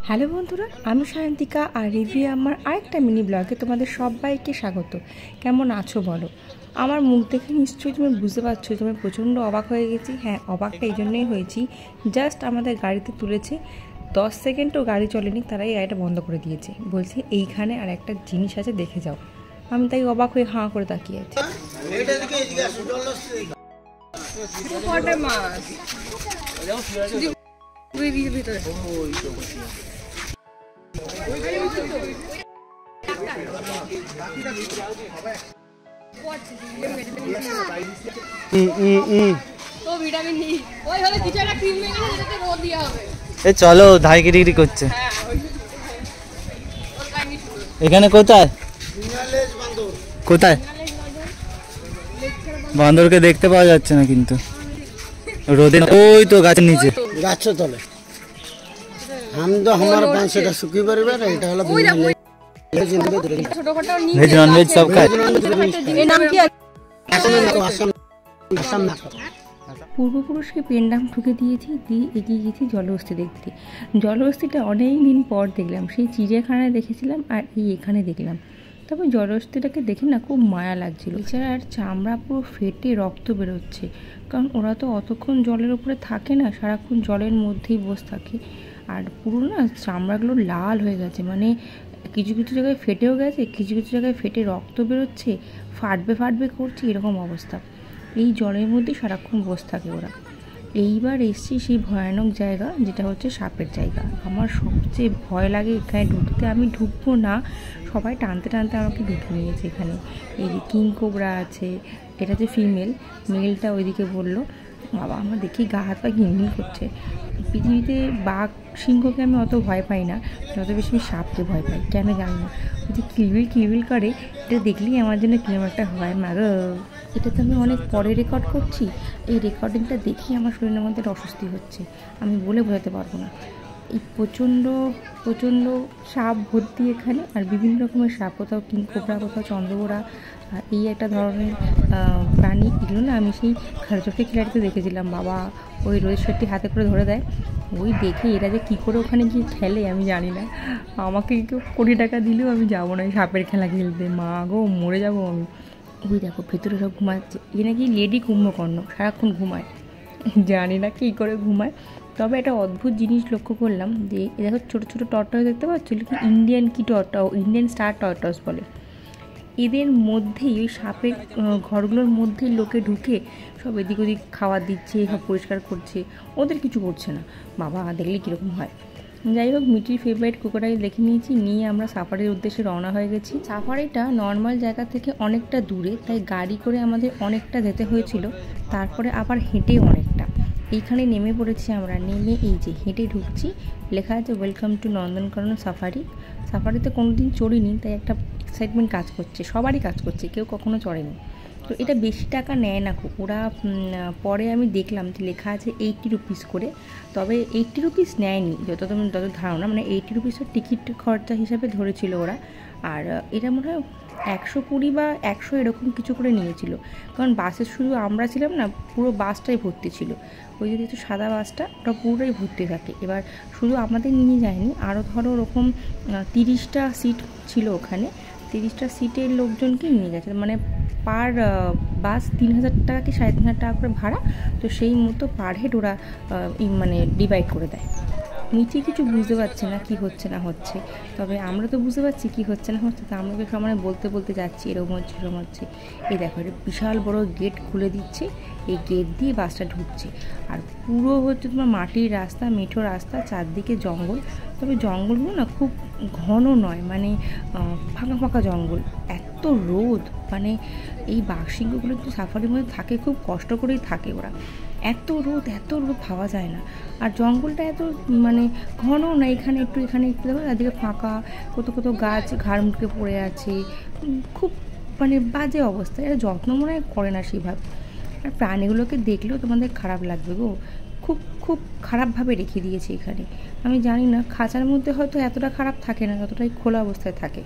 Hello বন্ধুরা, আমি সায়ন্তিকা আর রিভি আমার আরেকটা মিনি ব্লগে তোমাদের সবাইকে স্বাগত। কেমন আছো বলো? আমার মুখ দেখে নিশ্চয়ই তুমি বুঝতে পারছো যে আমি প্রচণ্ড অবাক হয়ে গেছি। হ্যাঁ, অবাকটা এই জন্যই হয়েছি, জাস্ট আমাদের গাড়িতে তুলেছে, 10 সেকেন্ডও গাড়ি চলেনি, তারাই গাড়িটা বন্ধ করে দিয়েছে। বলছে এইখানে আর একটা জিনিস আছে, দেখে যাও। আমি তাই অবাক হয়ে হাঁ করে তাকিয়ে আছি। চলো ধাইগিরি করছে এখানে। কোথায় কোথায় বান্দরকে দেখতে পাওয়া যাচ্ছে না, কিন্তু রোদে ওই তো গাছের নিচে, গাছের তলে। हम तो हमारा 500 सुखी परिवार है। এটা হলো ভেজ নন ভেজ সব খায়। পূর্বপুরুষকে পেন্ডাম ঠুকে দিয়েছি, দিয়ে এগিয়ে গেছি জলহস্তি দেখতে। জলহস্তিটা অনেক দিন পর দেখলাম, সেই চিড়িয়াখানায় দেখেছিলাম আর এখানে দেখলাম। তবে জলহস্তিটাকে দেখে না খুব মায়া লাগছিল। এছাড়া আর চামড়া পুরো ফেটে রক্ত বেরোচ্ছে, কারণ ওরা তো অতক্ষণ জলের উপরে থাকে না, সারাক্ষণ জলের মধ্যেই বসে থাকে। আর পুরো না চামড়াগুলো লাল হয়ে গেছে, মানে কিছু কিছু জায়গায় ফেটেও গেছে, কিছু কিছু জায়গায় ফেটে রক্ত বেরোচ্ছে, ফাটবে করছে, এরকম অবস্থা। এই জলের মধ্যে সারাক্ষণ বসে থাকে ওরা। এইবার এসছি সেই ভয়ানক জায়গা, যেটা হচ্ছে সাপের জায়গা। আমার সবচেয়ে ভয় লাগে এখানে ঢুকতে। আমি ঢুকবো না, সবাই টানতে টানতে আমাকে ঢুকে নিয়েছে এখানে। এই যে কিং কোবরা আছে, এটা যে ফিমেল, মেলটা ওইদিকে বললো। বাবা, আমার দেখি গা হাত পা ঘিনঘিন করছে। পৃথিবীতে বাঘ সিংহকে আমি অত ভয় পাই না, যত বেশি আমি সাপকে ভয় পাই, কেন জানি না। ওই যে কিলবিল করে, এটা দেখলেই আমার জন্য কিরম একটা হয় মাগো। এটা তো আমি অনেক পরে রেকর্ড করছি, এই রেকর্ডিংটা দেখি আমার শরীরের মধ্যে অস্বস্তি হচ্ছে, আমি বলে বোঝাতে পারবো না। এই প্রচণ্ড প্রচণ্ড সাপ ভর্তি এখানে, আর বিভিন্ন রকমের সাপ, কোথাও কিং কোবরা, কোথাও চন্দ্রবোরা, এই একটা ধরনের প্রাণী। এগুলো না আমি সেই খারচোখে খিলাড়িতে দেখেছিলাম। বাবা ওই রোজ সত্যি হাতে করে ধরে দেয়, ওই দেখে এরা যে কী করে ওখানে গিয়ে খেলে আমি জানি না। আমাকে কেউ 20 টাকা দিলেও আমি যাবো না এই সাপের খেলা খেলতে, মা গো মরে যাবো আমি। ওই দেখো ভেতরে সব ঘুমাচ্ছে, এ নাকি লেডি কুম্ভকর্ণ, সারাক্ষণ ঘুমায়, জানি না কী করে ঘুমায়। তবে একটা অদ্ভুত জিনিস লক্ষ্য করলাম, যে দেখো ছোটো ছোটো টর্টস দেখতে পাচ্ছ, কি ইন্ডিয়ান কি টর্টস, ইন্ডিয়ান স্টার টর্টস বলে। এদের মধ্যেই ওই সাপের ঘরগুলোর মধ্যেই লোকে ঢুকে সব এদিক ওদিক খাবার দিচ্ছে, সব পরিষ্কার করছে, ওদের কিছু করছে না। বাবা দেখলে কীরকম হয়। যাই হোক, মিটির ফেভারিট ক্রোকোডাইল দেখে নিয়েছি, নিয়ে আমরা সাফারির উদ্দেশ্যে রওনা হয়ে গেছি। সাফারিটা নর্মাল জায়গা থেকে অনেকটা দূরে, তাই গাড়ি করে আমাদের অনেকটা যেতে হয়েছিল, তারপরে আবার হেঁটেও অনেকটা। এইখানে নেমে পড়েছি আমরা, নেমে এই যে হেঁটে ঢুকছি, লেখা আছে ওয়েলকাম টু নন্দনকানন সাফারি। সাফারিতে কোনো দিন চড়িনি, তাই একটা এক্সাইটমেন্ট কাজ করছে, সবারই কাজ করছে, কেউ কখনো চড়েনি। তো এটা বেশি টাকা নেয় না খুব, ওরা পরে আমি দেখলাম যে লেখা আছে 80 রুপিস করে। তবে 80 রুপিস নেয়নি যত ধারণা, মানে 80 রুপিসের টিকিট খরচা হিসাবে ধরেছিল ওরা। আর এটা মনে হয় 120 বা 100 এরকম কিছু করে নিয়েছিল, কারণ বাসে শুধু আমরা ছিলাম না, পুরো বাসটাই ভর্তি ছিল। ওই যদি একটু সাদা বাসটা, ওটা পুরোটাই ভর্তি থাকে। এবার শুধু আমাদের নিয়ে যায়নি, আরও ধরো ওরকম 30টা সিট ছিল ওখানে, 30টা সিটের লোকজনকে নিয়ে গেছে। মানে পার বাস 3000 টাকা কি 3500 টাকা করে ভাড়া, তো সেই মতো পার হেড ওরা মানে ডিভাইড করে দেয়। নিচে কিছু বুঝতে পারছে না কি হচ্ছে না হচ্ছে, তবে আমরা তো বুঝতে পারছি কি হচ্ছে না হচ্ছে, তো আমরা সবাই বলতে বলতে যাচ্ছি এরকম হচ্ছে। এই দেখো, এটা বিশাল বড় গেট খুলে দিচ্ছে, এই গেট দিয়ে বাসটা ঢুকছে। আর পুরো হচ্ছে তোমার মাটির রাস্তা, মেঠো রাস্তা, চারদিকে জঙ্গল। তবে জঙ্গলগুলো না খুব ঘন নয়, মানে ফাঁকা ফাঁকা জঙ্গল। এত রোদ, মানে এই বাঘসিংহগুলো একটু সাফারির মধ্যে থাকে, খুব কষ্ট করেই থাকে ওরা। এত রোদ ভাবা যায় না। আর জঙ্গলটা এত মানে ঘন না, এখানে একটু দেখো, এদিকে ফাঁকা, কোথাও গাছ ঘাড় মুটকে পড়ে আছে, খুব মানে বাজে অবস্থা। এরা যত্ন মনে হয় করে না সেভাবে। আর প্রাণীগুলোকে দেখলেও তোমাদের খারাপ লাগবে গো, খুব খুব খারাপভাবে রেখে দিয়েছে এখানে। আমি জানি না, খাঁচার মধ্যে হয়তো এতটা খারাপ থাকে না, যতটাই খোলা অবস্থায় থাকে।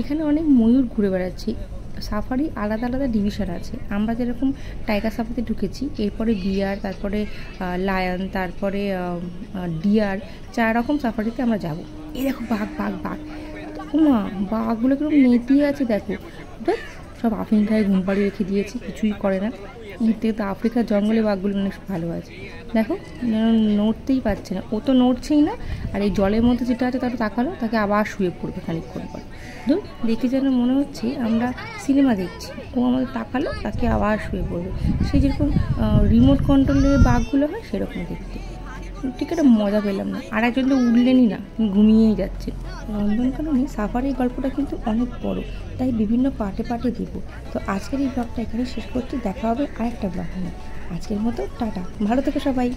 এখানে অনেক ময়ূর ঘুরে বেড়াচ্ছে, সাফারি আলাদা আলাদা ডিভিশন আছে। আমরা যেরকম টাইগার সাফারিতে ঢুকেছি, এরপরে বিয়ার, তারপরে লায়ন, তারপরে ডিয়ার, 4 রকম সাফারিতে আমরা যাব। এই দেখো বাঘ বাঘ বাঘ, মা বাঘগুলো কিরকম নেতিয়ে আছে দেখো, সব আফিং খায়, ঘুম পাড়িয়ে রেখে দিয়েছে, কিছুই করে না। এর থেকে তো আফ্রিকার জঙ্গলে বাঘগুলো অনেক ভালো আছে। দেখো নড়তেই পারছে না, ও তো নড়ছেই না, আর এই জলের মধ্যে যেটা আছে তাটা তাকালো, তাকে আবার শুয়ে পড়বে খানিকক্ষণ পর। দেখে যেন মনে হচ্ছে আমরা সিনেমা দেখছি। ও আমাদের তাকালো, তাকে আবার শুয়ে পড়বে, সেই যেরকম রিমোট কন্ট্রোলের বাঘগুলো হয় সেরকম দেখতে। ঠিক একটা মজা পেলাম না। আর একজন তো উঠলেনই না, ঘুমিয়েই যাচ্ছে। নন্দনকাননে সাফারির গল্পটা কিন্তু অনেক বড়, তাই বিভিন্ন পার্টে পার্টে দেবো। তো আজকের এই ব্লগটা এখানে শেষ করছি, দেখা হবে আরেকটা ব্লগ নিয়ে। আজকের মতো টাটা, ভালো থেকো সবাই।